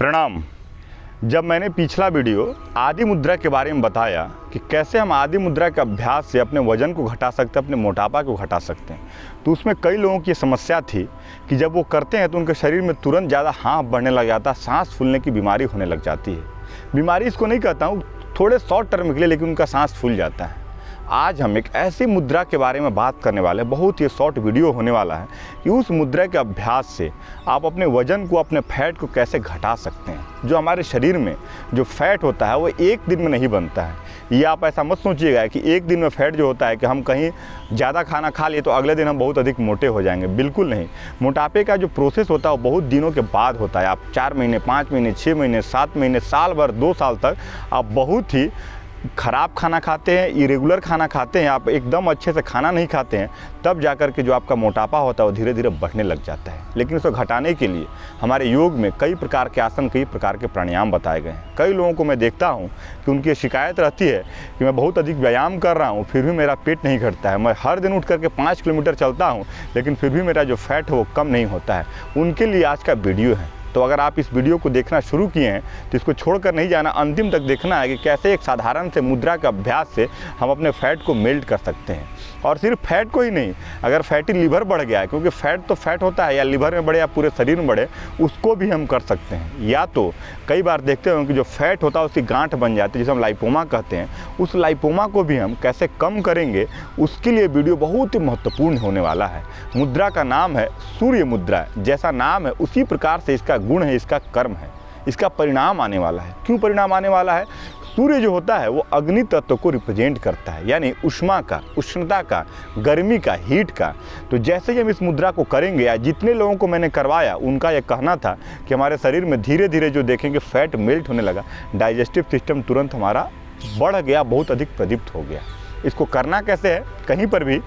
प्रणाम। जब मैंने पिछला वीडियो आदि मुद्रा के बारे में बताया कि कैसे हम आदि मुद्रा के अभ्यास से अपने वजन को घटा सकते हैं, अपने मोटापा को घटा सकते हैं, तो उसमें कई लोगों की समस्या थी कि जब वो करते हैं तो उनके शरीर में तुरंत ज़्यादा हाँफ बढ़ने लग जाता है, सांस फूलने की बीमारी होने लग जाती है। बीमारी इसको नहीं कहता हूँ, थोड़े शॉर्ट टर्म के लिए, लेकिन उनका सांस फूल जाता है। आज हम एक ऐसी मुद्रा के बारे में बात करने वाले हैं, बहुत ही शॉर्ट वीडियो होने वाला है कि उस मुद्रा के अभ्यास से आप अपने वजन को, अपने फैट को कैसे घटा सकते हैं। जो हमारे शरीर में जो फैट होता है वो एक दिन में नहीं बनता है। ये आप ऐसा मत सोचिएगा कि एक दिन में फैट जो होता है कि हम कहीं ज़्यादा खाना खा लिए तो अगले दिन हम बहुत अधिक मोटे हो जाएंगे, बिल्कुल नहीं। मोटापे का जो प्रोसेस होता है वो बहुत दिनों के बाद होता है। आप 4 महीने, 5 महीने, 6 महीने, 7 महीने, साल भर, 2 साल तक आप बहुत ही ख़राब खाना खाते हैं, इरेगुलर खाना खाते हैं, आप एकदम अच्छे से खाना नहीं खाते हैं, तब जाकर के जो आपका मोटापा होता है वो धीरे धीरे बढ़ने लग जाता है। लेकिन उसको घटाने के लिए हमारे योग में कई प्रकार के आसन, कई प्रकार के प्राणायाम बताए गए हैं। कई लोगों को मैं देखता हूं कि उनकी शिकायत रहती है कि मैं बहुत अधिक व्यायाम कर रहा हूं, फिर भी मेरा पेट नहीं घटता है। मैं हर दिन उठ करके 5 किलोमीटर चलता हूँ, लेकिन फिर भी मेरा जो फैट है वो कम नहीं होता है। उनके लिए आज का वीडियो है। तो अगर आप इस वीडियो को देखना शुरू किए हैं तो इसको छोड़कर नहीं जाना, अंतिम तक देखना है कि कैसे एक साधारण से मुद्रा के अभ्यास से हम अपने फैट को मेल्ट कर सकते हैं। और सिर्फ फैट को ही नहीं, अगर फैटी लीवर बढ़ गया है, क्योंकि फैट तो फैट होता है, या लीवर में बढ़े या पूरे शरीर में बढ़े, उसको भी हम कर सकते हैं। या तो कई बार देखते हो कि जो फैट होता है उसकी गांठ बन जाती है, जिसे हम लाइपोमा कहते हैं, उस लाइपोमा को भी हम कैसे कम करेंगे, उसके लिए वीडियो बहुत ही महत्वपूर्ण होने वाला है। मुद्रा का नाम है सूर्य मुद्रा। जैसा नाम है उसी प्रकार से इसका गुण है, इसका कर्म है, इसका परिणाम आने वाला है। क्यों परिणाम आने वाला है? सूर्य जो होता है वो अग्नि तत्व को रिप्रेजेंट करता है, यानी उष्मा का, उष्णता का, गर्मी का, हीट का। तो जैसे ही हम इस मुद्रा को करेंगे, या जितने लोगों को मैंने करवाया उनका यह कहना था कि हमारे शरीर में धीरे धीरे जो देखेंगे फैट मेल्ट होने लगा, डाइजेस्टिव सिस्टम तुरंत हमारा बढ़ गया, बहुत अधिक प्रदीप्त हो गया। इसको करना कैसे है? कहीं पर भी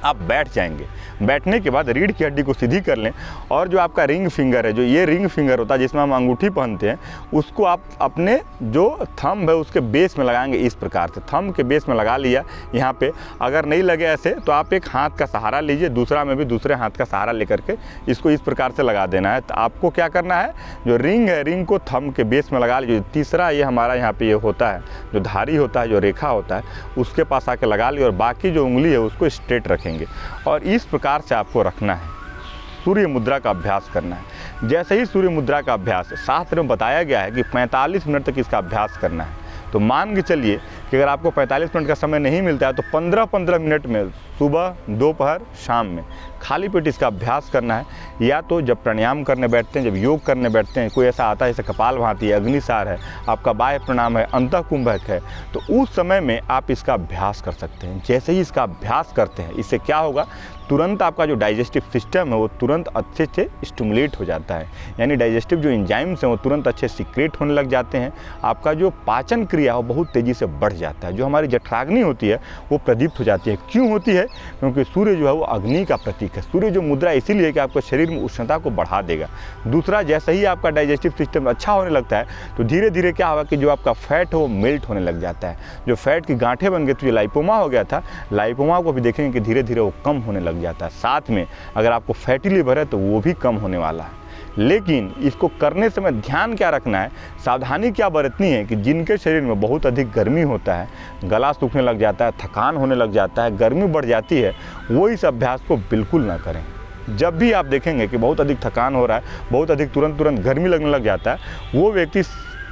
आप बैठ जाएंगे, बैठने के बाद रीढ़ की हड्डी को सीधी कर लें, और जो आपका रिंग फिंगर है, जो ये रिंग फिंगर होता है जिसमें हम अंगूठी पहनते हैं, उसको आप अपने जो थंब है उसके बेस में लगाएंगे। इस प्रकार से थंब के बेस में लगा लिया यहाँ पे। अगर नहीं लगे ऐसे तो आप एक हाथ का सहारा लीजिए, दूसरा में भी दूसरे हाथ का सहारा लेकर के इसको इस प्रकार से लगा देना है। तो आपको क्या करना है, जो रिंग है, रिंग को थंब के बेस में लगा लीजिए। तीसरा ये हमारा यहाँ पे ये होता है, जो धारी होता है, जो रेखा होता है, उसके पास आके लगा लिया, और बाकी जो उंगली है उसको स्ट्रेट रखेंगे। और इस प्रकार से आपको रखना है, सूर्य मुद्रा का अभ्यास करना है। जैसे ही सूर्य मुद्रा का अभ्यास, शास्त्र में बताया गया है कि 45 मिनट तक इसका अभ्यास करना है। तो मान के चलिए कि अगर आपको 45 मिनट का समय नहीं मिलता है तो 15-15 मिनट में, सुबह, दोपहर, शाम में खाली पेट इसका अभ्यास करना है। या तो जब प्राणायाम करने बैठते हैं, जब योग करने बैठते हैं, कोई ऐसा आता है जैसे कपालभाति है, अग्निसार है, आपका बाह्य प्रणाम है, अंतः कुंभक है, तो उस समय में आप इसका अभ्यास कर सकते हैं। जैसे ही इसका अभ्यास करते हैं, इससे क्या होगा, तुरंत आपका जो डाइजेस्टिव सिस्टम है वो तुरंत अच्छे से स्टिमुलेट हो जाता है, यानी डाइजेस्टिव जो एंजाइम्स हैं वो तुरंत अच्छे सीक्रेट होने लग जाते हैं। आपका जो पाचन क्रिया वो बहुत तेज़ी से बढ़ जाता है। जो हमारी जठराग्नि होती है वो प्रदीप्त हो जाती है। क्यों होती है? क्योंकि सूर्य जो है वो अग्नि का प्रतीक है। सूर्य जो मुद्रा इसीलिए कि आपके शरीर में उष्णता को बढ़ा देगा। दूसरा, जैसे ही आपका डाइजेस्टिव सिस्टम अच्छा होने लगता है तो धीरे धीरे क्या होगा कि जो आपका फैट है वो मेल्ट होने लग जाता है। जो फैट की गांठें बन गई, तो जो लाइपोमा हो गया था, लाइपोमा को भी देखेंगे कि धीरे धीरे वो कम होने लग जाता है। साथ में अगर आपको फैटी लिवर है तो वो भी कम होने वाला है। लेकिन इसको करने समय ध्यान क्या रखना है, सावधानी क्या बरतनी है कि जिनके शरीर में बहुत अधिक गर्मी होता है, गला सूखने लग जाता है, थकान होने लग जाता है, गर्मी बढ़ जाती है, वो इस अभ्यास को बिल्कुल ना करें। जब भी आप देखेंगे कि बहुत अधिक थकान हो रहा है, बहुत अधिक तुरंत गर्मी लगने लग जाता है, वो व्यक्ति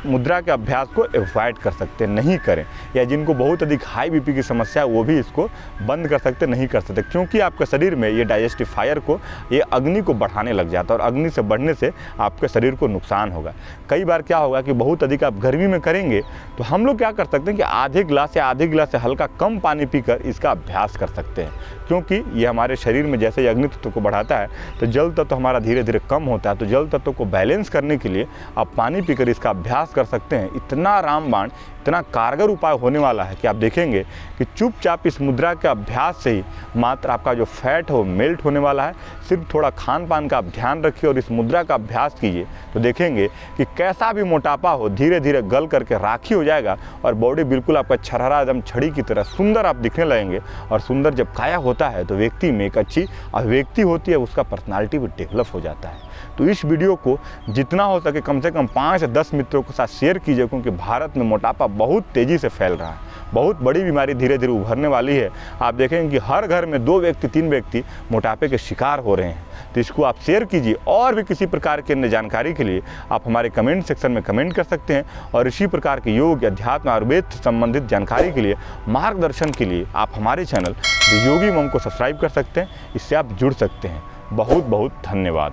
मुद्रा के अभ्यास को अवॉइड कर सकते हैं, नहीं करें। या जिनको बहुत अधिक हाई बीपी की समस्या है वो भी इसको बंद कर सकते, नहीं कर सकते, क्योंकि आपके शरीर में ये डाइजेस्टिव फायर को, ये अग्नि को बढ़ाने लग जाता है, और अग्नि से बढ़ने से आपके शरीर को नुकसान होगा। कई बार क्या होगा कि बहुत अधिक आप गर्मी में करेंगे तो हम लोग क्या कर सकते हैं कि आधे गिलास या आधे गिलास से हल्का कम पानी पीकर इसका अभ्यास कर सकते हैं, क्योंकि ये हमारे शरीर में जैसे ही अग्नि तत्व को बढ़ाता है तो जल तत्व हमारा धीरे धीरे कम होता है। तो जल तत्व को बैलेंस करने के लिए आप पानी पीकर इसका अभ्यास कर सकते हैं। इतना रामबाण इतना कारगर उपाय होने वाला है कि आप देखेंगे कि चुपचाप इस मुद्रा के अभ्यास से ही मात्र आपका जो फैट है वो मेल्ट होने वाला है। सिर्फ थोड़ा खान पान का आप ध्यान रखिए और इस मुद्रा का अभ्यास कीजिए तो देखेंगे कि कैसा भी मोटापा हो धीरे धीरे गल करके राखी हो जाएगा और बॉडी बिल्कुल आपका छरहरा एकदम छड़ी की तरह सुंदर आप दिखने लगेंगे। और सुंदर जब काया होता है तो व्यक्ति में एक अच्छी अभिव्यक्ति होती है, उसका पर्सनालिटी भी डेवलप हो जाता है। तो इस वीडियो को जितना हो सके कम से कम 5 से 10 मित्रों के साथ शेयर कीजिए, क्योंकि भारत में मोटापा बहुत तेज़ी से फैल रहा है। बहुत बड़ी बीमारी धीरे धीरे उभरने वाली है। आप देखेंगे कि हर घर में 2 व्यक्ति 3 व्यक्ति मोटापे के शिकार हो रहे हैं। तो इसको आप शेयर कीजिए। और भी किसी प्रकार की अन्य जानकारी के लिए आप हमारे कमेंट सेक्शन में कमेंट कर सकते हैं। और इसी प्रकार के योग, अध्यात्म, आयुर्वेद से संबंधित जानकारी के लिए, मार्गदर्शन के लिए आप हमारे चैनल योगी मम को सब्सक्राइब कर सकते हैं। इससे आप जुड़ सकते हैं। बहुत बहुत धन्यवाद।